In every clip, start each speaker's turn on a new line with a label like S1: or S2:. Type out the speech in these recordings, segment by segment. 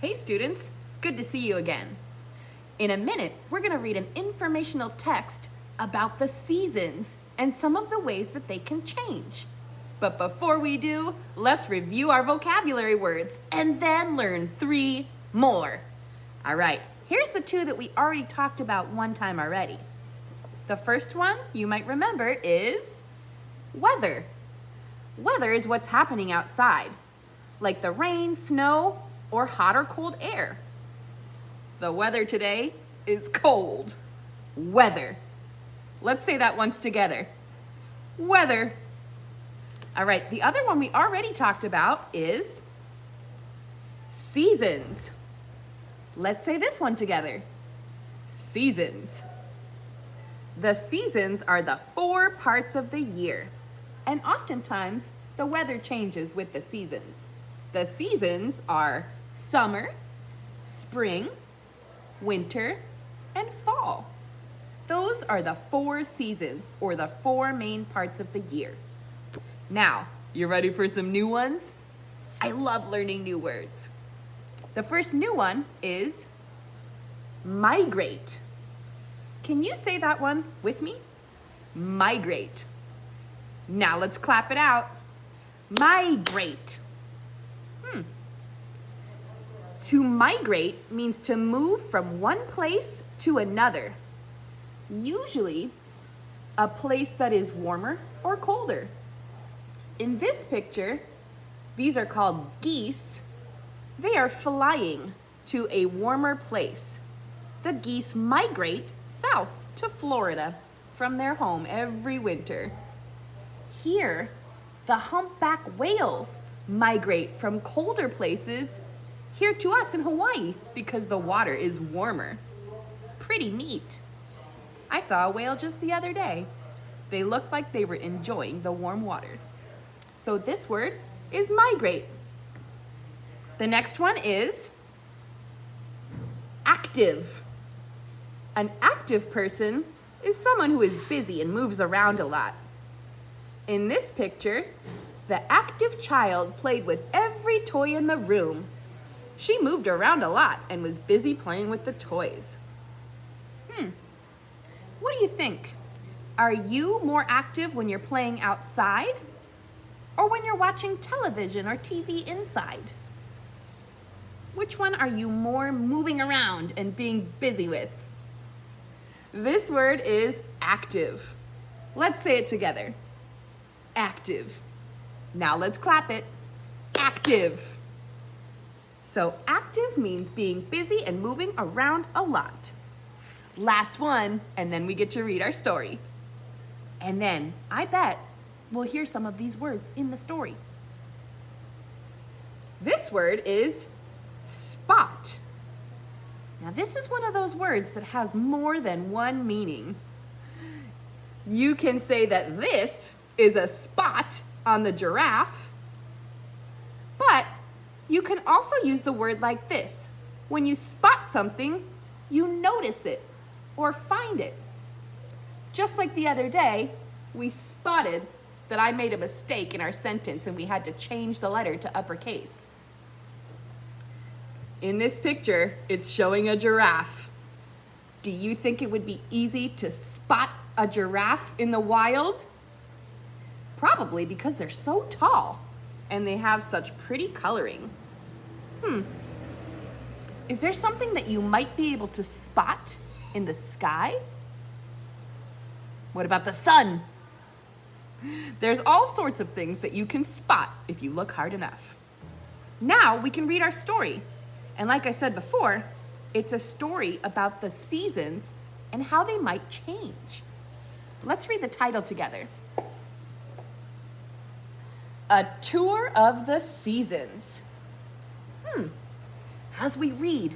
S1: Hey students, good to see you again. In a minute, we're going to read an informational text about the seasons and some of the ways that they can change. But before we do, let's review our vocabulary words and then learn 3 more. All right, here's the 2 that we already talked about one time already. The first one you might remember is weather. Weather is what's happening outside, like the rain, snow, or hot or cold air. The weather today is cold. Weather. Let's say that once together. Weather. All right, the other one we already talked about is seasons. Let's say this one together. Seasons. The seasons are the 4 parts of the year, and oftentimes the weather changes with the seasons. The seasons are summer, spring, winter, and fall. Those are the 4 seasons, or the 4 main parts of the year. Now, you ready for some new ones? I love learning new words. The first new one is migrate. Can you say that one with me? Migrate. Now let's clap it out. Migrate. To migrate means to move from one place to another, usually a place that is warmer or colder. In this picture, these are called geese. They are flying to a warmer place. The geese migrate south to Florida from their home every winter. Here, the humpback whales migrate from colder places here to us in Hawaii because the water is warmer. Pretty neat. I saw a whale just the other day. They looked like they were enjoying the warm water. So this word is migrate. The next one is active. An active person is someone who is busy and moves around a lot. In this picture, the active child played with every toy in the room. She moved around a lot and was busy playing with the toys. What do you think? Are you more active when you're playing outside or when you're watching television or TV inside? Which one are you more moving around and being busy with? This word is active. Let's say it together. Active. Now let's clap it. Active. So active means being busy and moving around a lot. Last one, and then we get to read our story. And then, I bet, we'll hear some of these words in the story. This word is spot. Now this is one of those words that has more than one meaning. You can say that this is a spot on the giraffe, but you can also use the word like this. When you spot something, you notice it or find it. Just like the other day, we spotted that I made a mistake in our sentence and we had to change the letter to uppercase. In this picture, it's showing a giraffe. Do you think it would be easy to spot a giraffe in the wild? Probably because they're so tall and they have such pretty coloring. Is there something that you might be able to spot in the sky? What about the sun? There's all sorts of things that you can spot if you look hard enough. Now we can read our story. And like I said before, it's a story about the seasons and how they might change. Let's read the title together. A Tour of the Seasons. As we read,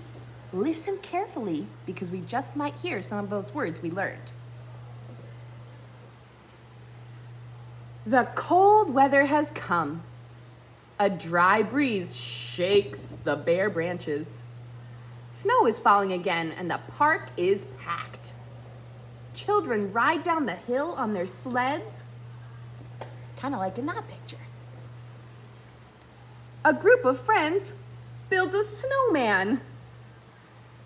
S1: listen carefully because we just might hear some of those words we learned. The cold weather has come. A dry breeze shakes the bare branches. Snow is falling again and the park is packed. Children ride down the hill on their sleds, kind of like in that picture. A group of friends builds a snowman.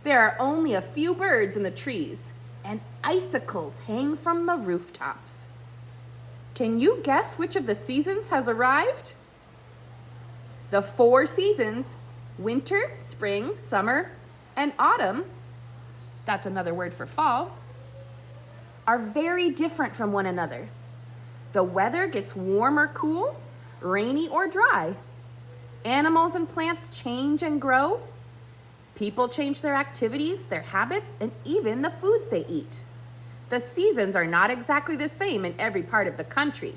S1: There are only a few birds in the trees, and icicles hang from the rooftops. Can you guess which of the seasons has arrived? The 4 seasons, winter, spring, summer, and autumn, that's another word for fall, are very different from one another. The weather gets warm or cool, rainy or dry. Animals and plants change and grow. People change their activities, their habits, and even the foods they eat. The seasons are not exactly the same in every part of the country,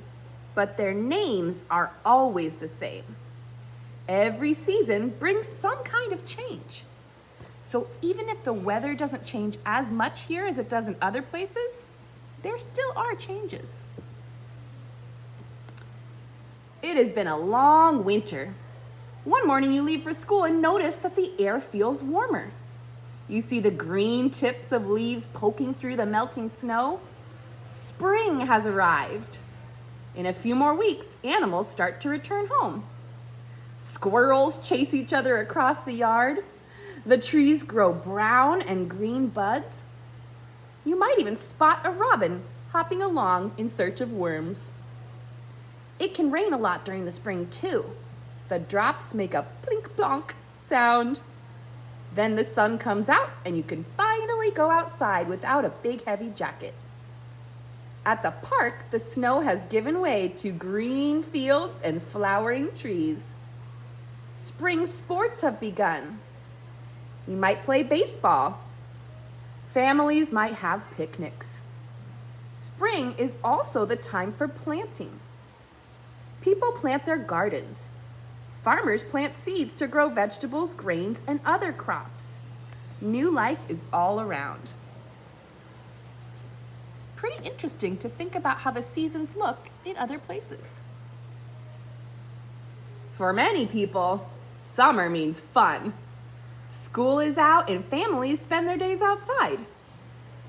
S1: but their names are always the same. Every season brings some kind of change. So even if the weather doesn't change as much here as it does in other places, there still are changes. It has been a long winter. One morning you leave for school and notice that the air feels warmer. You see the green tips of leaves poking through the melting snow. Spring has arrived. In a few more weeks, animals start to return home. Squirrels chase each other across the yard. The trees grow brown and green buds. You might even spot a robin hopping along in search of worms. It can rain a lot during the spring too. The drops make a plink-plonk sound. Then the sun comes out and you can finally go outside without a big heavy jacket. At the park, the snow has given way to green fields and flowering trees. Spring sports have begun. You might play baseball. Families might have picnics. Spring is also the time for planting. People plant their gardens. Farmers plant seeds to grow vegetables, grains, and other crops. New life is all around. Pretty interesting to think about how the seasons look in other places. For many people, summer means fun. School is out and families spend their days outside.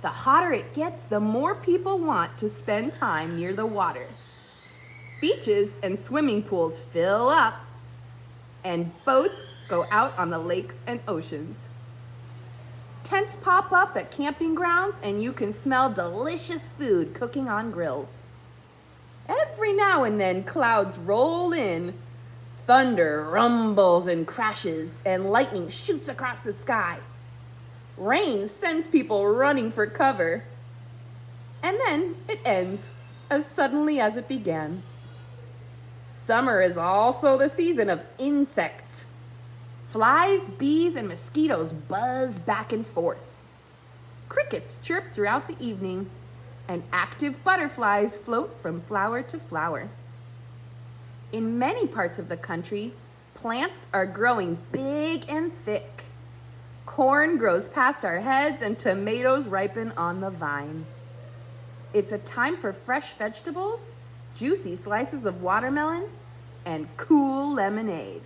S1: The hotter it gets, the more people want to spend time near the water. Beaches and swimming pools fill up, and boats go out on the lakes and oceans. Tents pop up at camping grounds and you can smell delicious food cooking on grills. Every now and then clouds roll in, thunder rumbles and crashes, and lightning shoots across the sky. Rain sends people running for cover, and then it ends as suddenly as it began. Summer is also the season of insects. Flies, bees, and mosquitoes buzz back and forth. Crickets chirp throughout the evening, and active butterflies float from flower to flower. In many parts of the country, plants are growing big and thick. Corn grows past our heads and tomatoes ripen on the vine. It's a time for fresh vegetables, juicy slices of watermelon, and cool lemonade.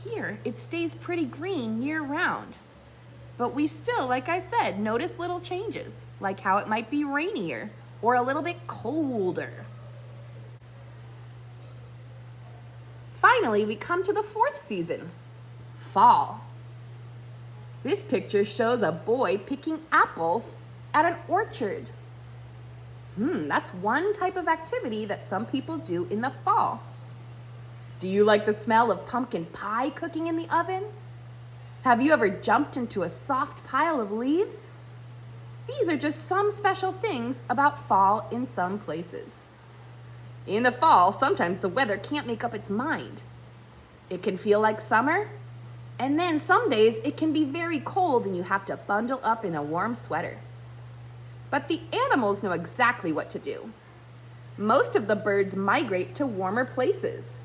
S1: Here, it stays pretty green year-round. But we still, like I said, notice little changes, like how it might be rainier or a little bit colder. Finally, we come to the 4th season, fall. This picture shows a boy picking apples at an orchard. That's one type of activity that some people do in the fall. Do you like the smell of pumpkin pie cooking in the oven? Have you ever jumped into a soft pile of leaves? These are just some special things about fall in some places. In the fall, sometimes the weather can't make up its mind. It can feel like summer, and then some days it can be very cold and you have to bundle up in a warm sweater. But the animals know exactly what to do. Most of the birds migrate to warmer places.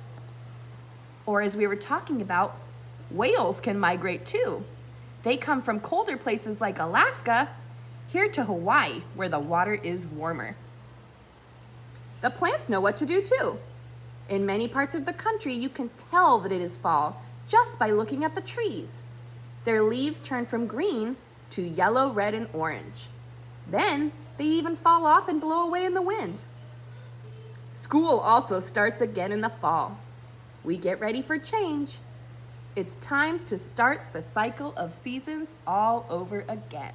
S1: Or as we were talking about, whales can migrate too. They come from colder places like Alaska here to Hawaii, where the water is warmer. The plants know what to do too. In many parts of the country, you can tell that it is fall just by looking at the trees. Their leaves turn from green to yellow, red, and orange. Then they even fall off and blow away in the wind. School also starts again in the fall. We get ready for change. It's time to start the cycle of seasons all over again.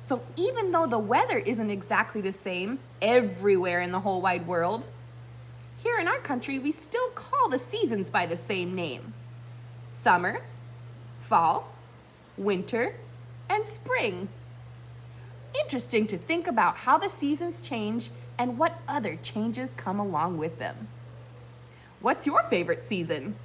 S1: So even though the weather isn't exactly the same everywhere in the whole wide world, here in our country we still call the seasons by the same name: summer, fall, winter, and spring. Interesting to think about how the seasons change and what other changes come along with them. What's your favorite season?